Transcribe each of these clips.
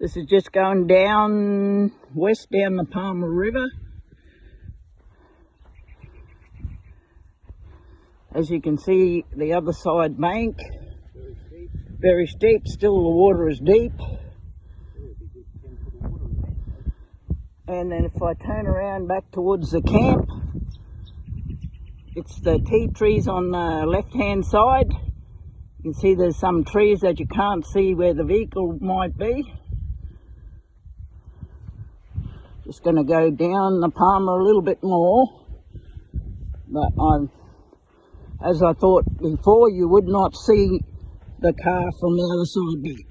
This is just going down west down the Palmer River. As you can see, the other side bank, very steep, still the water is deep. And then if I turn around back towards the camp, it's the tea trees on the left hand side. You can see there's some trees that you can't see where the vehicle might be. Just going to go down the Palmer a little bit more, but as I thought before, you would not see the car from the other side back.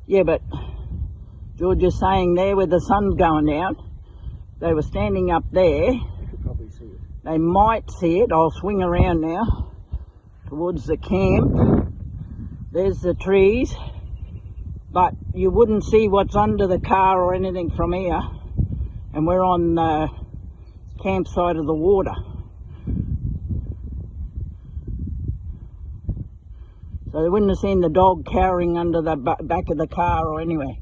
Yeah, but George is saying there where the sun's going out, they were standing up there. You could probably see it. They might see it. I'll swing around now towards the camp. There's the trees, but you wouldn't see what's under the car or anything from here. And we're on the campsite of the water. So they wouldn't have seen the dog cowering under the back of the car or anywhere.